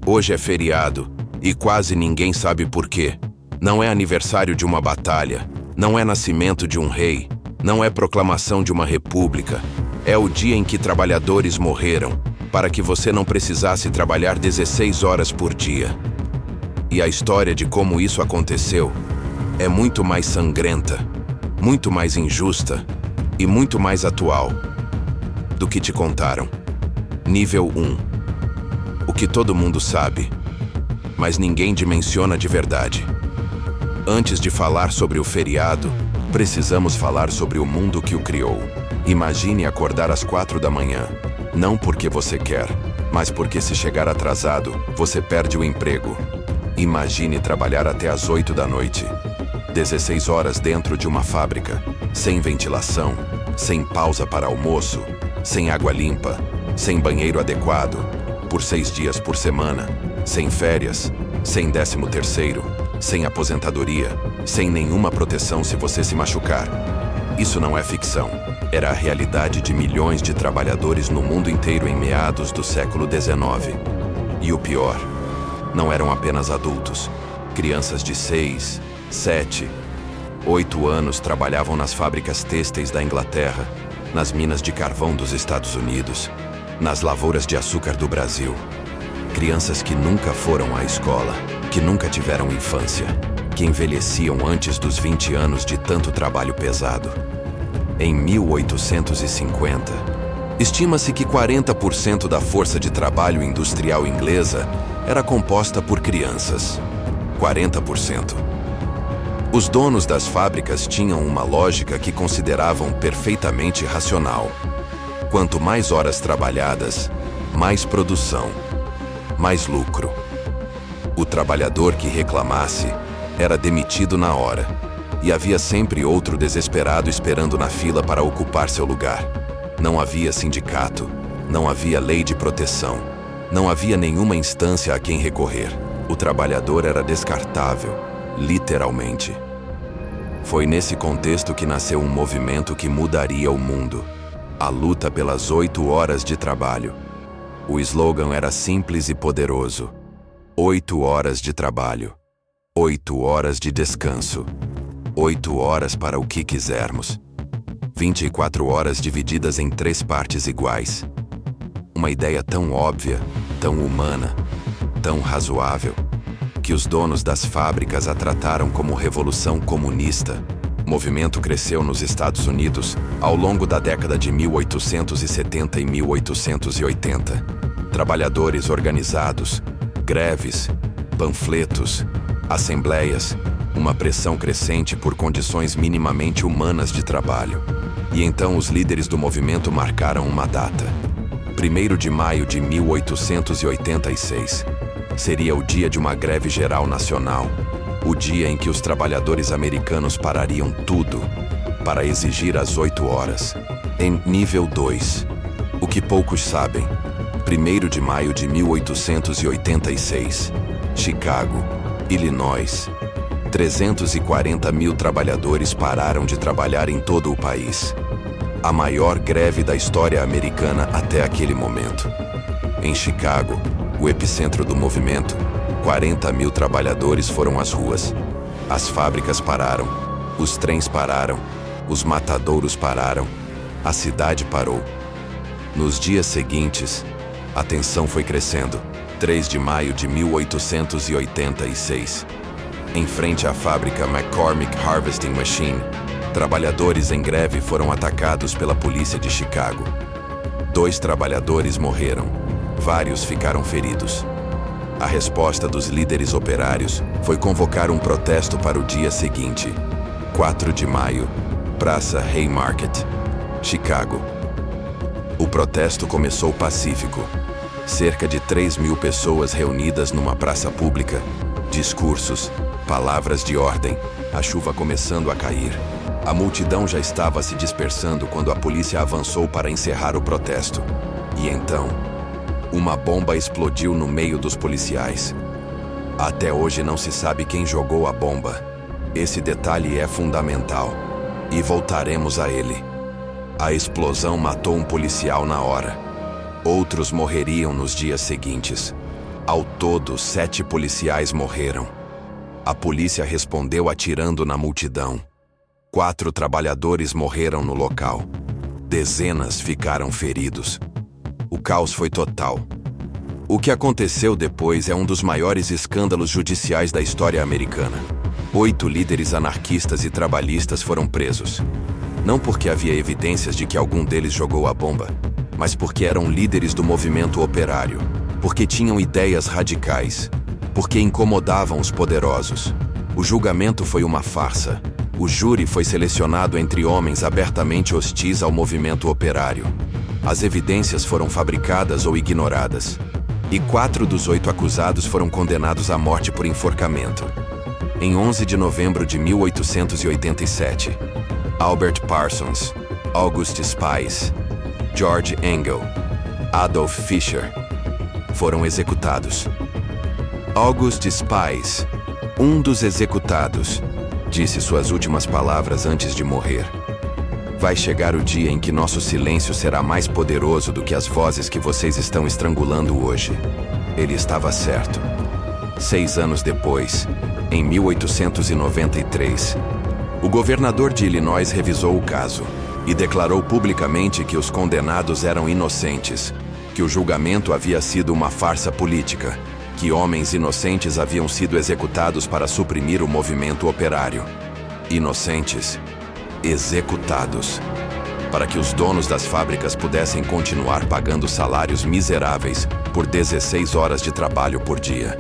Hoje é feriado, e quase ninguém sabe por quê. Não é aniversário de uma batalha, não é nascimento de um rei, não é proclamação de uma república. É o dia em que trabalhadores morreram, para que você não precisasse trabalhar 16 horas por dia. E a história de como isso aconteceu é muito mais sangrenta, muito mais injusta e muito mais atual do que te contaram. Nível 1. O que todo mundo sabe, mas ninguém dimensiona de verdade. Antes de falar sobre o feriado, precisamos falar sobre o mundo que o criou. Imagine acordar às 4 da manhã, não porque você quer, mas porque se chegar atrasado, você perde o emprego. Imagine trabalhar até às 8 da noite, 16 horas dentro de uma fábrica, sem ventilação, sem pausa para almoço, sem água limpa, sem banheiro adequado, por 6 dias por semana, sem férias, sem 13º, sem aposentadoria, sem nenhuma proteção se você se machucar. Isso não é ficção. Era a realidade de milhões de trabalhadores no mundo inteiro em meados do século XIX. E o pior, não eram apenas adultos. Crianças de 6, 7, 8 anos trabalhavam nas fábricas têxteis da Inglaterra, nas minas de carvão dos Estados Unidos, nas lavouras de açúcar do Brasil. Crianças que nunca foram à escola, que nunca tiveram infância, que envelheciam antes dos 20 anos de tanto trabalho pesado. Em 1850, estima-se que 40% da força de trabalho industrial inglesa era composta por crianças. 40%. Os donos das fábricas tinham uma lógica que consideravam perfeitamente racional. Quanto mais horas trabalhadas, mais produção, mais lucro. O trabalhador que reclamasse era demitido na hora, e havia sempre outro desesperado esperando na fila para ocupar seu lugar. Não havia sindicato, não havia lei de proteção, não havia nenhuma instância a quem recorrer. O trabalhador era descartável, literalmente. Foi nesse contexto que nasceu um movimento que mudaria o mundo: a luta pelas 8 horas de trabalho. O slogan era simples e poderoso: 8 horas de trabalho, 8 horas de descanso, 8 horas para o que quisermos. 24 horas divididas em 3 partes iguais. Uma ideia tão óbvia, tão humana, tão razoável, que os donos das fábricas a trataram como revolução comunista. O movimento cresceu nos Estados Unidos ao longo da década de 1870 e 1880. Trabalhadores organizados, greves, panfletos, assembleias, uma pressão crescente por condições minimamente humanas de trabalho. E então os líderes do movimento marcaram uma data. 1º de maio de 1886. Seria o dia de uma greve geral nacional. O dia em que os trabalhadores americanos parariam tudo para exigir as 8 horas. Em nível 2. O que poucos sabem. 1º de maio de 1886. Chicago, Illinois. 340 mil trabalhadores pararam de trabalhar em todo o país. A maior greve da história americana até aquele momento. Em Chicago, o epicentro do movimento, 40 mil trabalhadores foram às ruas. As fábricas pararam, os trens pararam, os matadouros pararam, a cidade parou. Nos dias seguintes, a tensão foi crescendo. 3 de maio de 1886. Em frente à fábrica McCormick Harvesting Machine, trabalhadores em greve foram atacados pela polícia de Chicago. 2 trabalhadores morreram, vários ficaram feridos. A resposta dos líderes operários foi convocar um protesto para o dia seguinte, 4 de maio, Praça Haymarket, Chicago. O protesto começou pacífico. Cerca de 3.000 pessoas reunidas numa praça pública. Discursos, palavras de ordem, a chuva começando a cair. A multidão já estava se dispersando quando a polícia avançou para encerrar o protesto. E então, uma bomba explodiu no meio dos policiais. Até hoje não se sabe quem jogou a bomba. Esse detalhe é fundamental. E voltaremos a ele. A explosão matou um policial na hora. Outros morreriam nos dias seguintes. Ao todo, 7 policiais morreram. A polícia respondeu atirando na multidão. 4 trabalhadores morreram no local. Dezenas ficaram feridos. O caos foi total. O que aconteceu depois é um dos maiores escândalos judiciais da história americana. 8 líderes anarquistas e trabalhistas foram presos. Não porque havia evidências de que algum deles jogou a bomba, mas porque eram líderes do movimento operário, porque tinham ideias radicais, porque incomodavam os poderosos. O julgamento foi uma farsa. O júri foi selecionado entre homens abertamente hostis ao movimento operário. As evidências foram fabricadas ou ignoradas. E 4 dos 8 acusados foram condenados à morte por enforcamento. Em 11 de novembro de 1887, Albert Parsons, August Spies, George Engel, Adolf Fischer foram executados. August Spies, um dos executados, disse suas últimas palavras antes de morrer. Vai chegar o dia em que nosso silêncio será mais poderoso do que as vozes que vocês estão estrangulando hoje. Ele estava certo. 6 anos depois, em 1893, o governador de Illinois revisou o caso e declarou publicamente que os condenados eram inocentes, que o julgamento havia sido uma farsa política, que homens inocentes haviam sido executados para suprimir o movimento operário. Inocentes executados, para que os donos das fábricas pudessem continuar pagando salários miseráveis por 16 horas de trabalho por dia.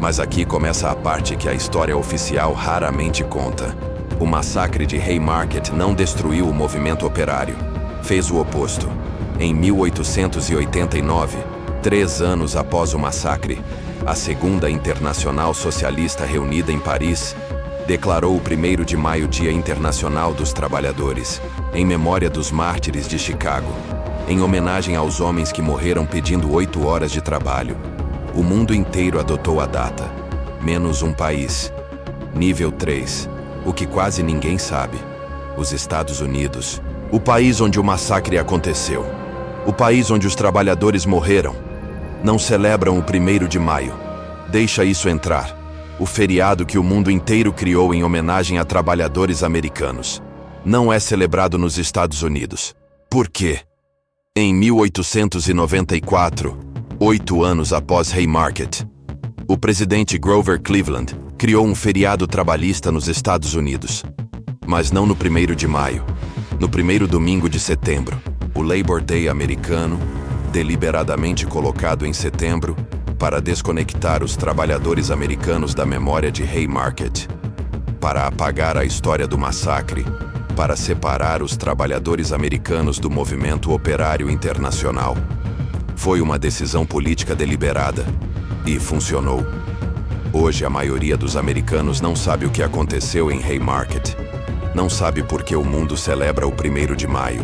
Mas aqui começa a parte que a história oficial raramente conta. O massacre de Haymarket não destruiu o movimento operário. Fez o oposto. Em 1889, 3 anos após o massacre, a Segunda Internacional Socialista reunida em Paris declarou o 1º de maio Dia Internacional dos Trabalhadores, em memória dos mártires de Chicago, em homenagem aos homens que morreram pedindo 8 horas de trabalho. O mundo inteiro adotou a data, menos um país. Nível 3, o que quase ninguém sabe. Os Estados Unidos, o país onde o massacre aconteceu, o país onde os trabalhadores morreram, não celebram o 1º de maio. Deixa isso entrar. O feriado que o mundo inteiro criou em homenagem a trabalhadores americanos não é celebrado nos Estados Unidos. Por quê? Em 1894, 8 anos após Haymarket, o presidente Grover Cleveland criou um feriado trabalhista nos Estados Unidos. Mas não no 1º de maio, no 1º domingo de setembro, o Labor Day americano, deliberadamente colocado em setembro, para desconectar os trabalhadores americanos da memória de Haymarket, para apagar a história do massacre, para separar os trabalhadores americanos do movimento operário internacional. Foi uma decisão política deliberada e funcionou. Hoje a maioria dos americanos não sabe o que aconteceu em Haymarket, não sabe por que o mundo celebra o 1º de maio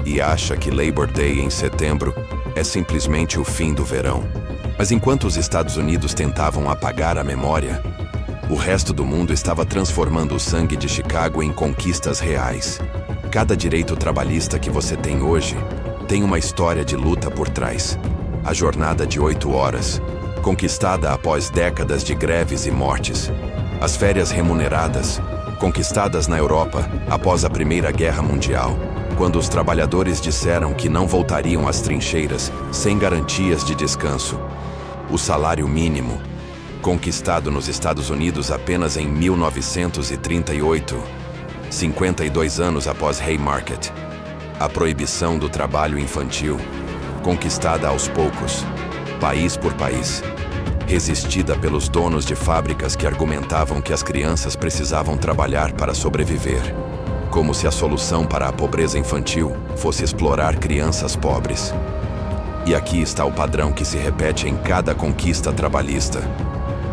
e acha que Labor Day em setembro é simplesmente o fim do verão. Mas enquanto os Estados Unidos tentavam apagar a memória, o resto do mundo estava transformando o sangue de Chicago em conquistas reais. Cada direito trabalhista que você tem hoje tem uma história de luta por trás. A jornada de 8 horas, conquistada após décadas de greves e mortes. As férias remuneradas, conquistadas na Europa após a Primeira Guerra Mundial, quando os trabalhadores disseram que não voltariam às trincheiras sem garantias de descanso. O salário mínimo, conquistado nos Estados Unidos apenas em 1938, 52 anos após Haymarket. A proibição do trabalho infantil, conquistada aos poucos, país por país, resistida pelos donos de fábricas que argumentavam que as crianças precisavam trabalhar para sobreviver, como se a solução para a pobreza infantil fosse explorar crianças pobres. E aqui está o padrão que se repete em cada conquista trabalhista.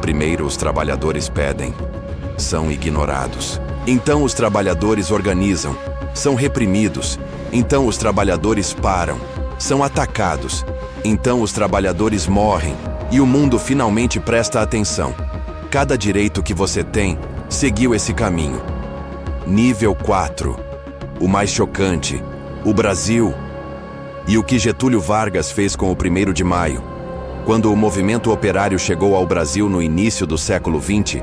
Primeiro os trabalhadores pedem, são ignorados. Então os trabalhadores organizam, são reprimidos. Então os trabalhadores param, são atacados. Então os trabalhadores morrem e o mundo finalmente presta atenção. Cada direito que você tem seguiu esse caminho. Nível 4. O mais chocante, o Brasil. E o que Getúlio Vargas fez com o 1º de maio? Quando o movimento operário chegou ao Brasil no início do século XX,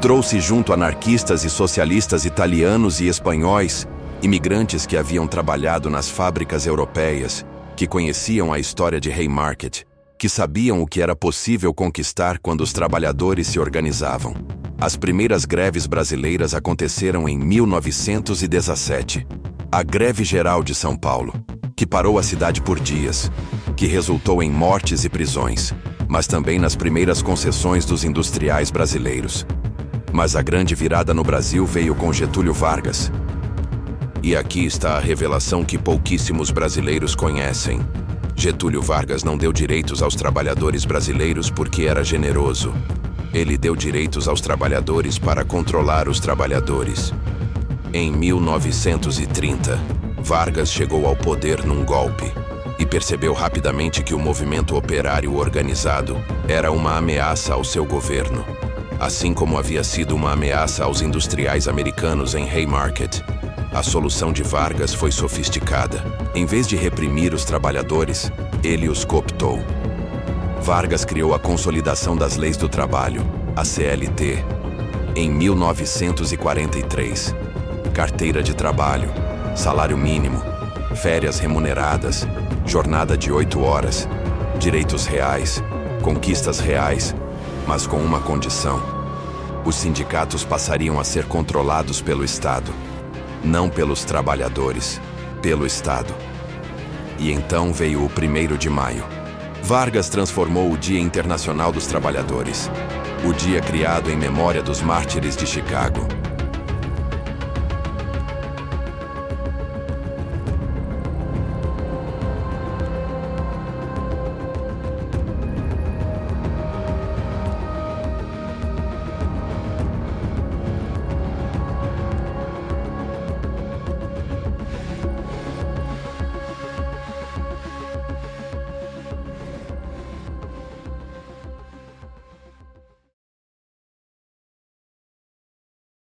trouxe junto anarquistas e socialistas italianos e espanhóis, imigrantes que haviam trabalhado nas fábricas europeias, que conheciam a história de Haymarket, que sabiam o que era possível conquistar quando os trabalhadores se organizavam. As primeiras greves brasileiras aconteceram em 1917. A Greve Geral de São Paulo, que parou a cidade por dias, que resultou em mortes e prisões, mas também nas primeiras concessões dos industriais brasileiros. Mas a grande virada no Brasil veio com Getúlio Vargas. E aqui está a revelação que pouquíssimos brasileiros conhecem. Getúlio Vargas não deu direitos aos trabalhadores brasileiros porque era generoso. Ele deu direitos aos trabalhadores para controlar os trabalhadores. Em 1930, Vargas chegou ao poder num golpe e percebeu rapidamente que o movimento operário organizado era uma ameaça ao seu governo, assim como havia sido uma ameaça aos industriais americanos em Haymarket. A solução de Vargas foi sofisticada. Em vez de reprimir os trabalhadores, ele os cooptou. Vargas criou a Consolidação das Leis do Trabalho, a CLT, em 1943. Carteira de trabalho, salário mínimo, férias remuneradas, jornada de 8 horas, direitos reais, conquistas reais, mas com uma condição: os sindicatos passariam a ser controlados pelo Estado, não pelos trabalhadores, pelo Estado. E então veio o 1º de maio. Vargas transformou o Dia Internacional dos Trabalhadores, o dia criado em memória dos mártires de Chicago,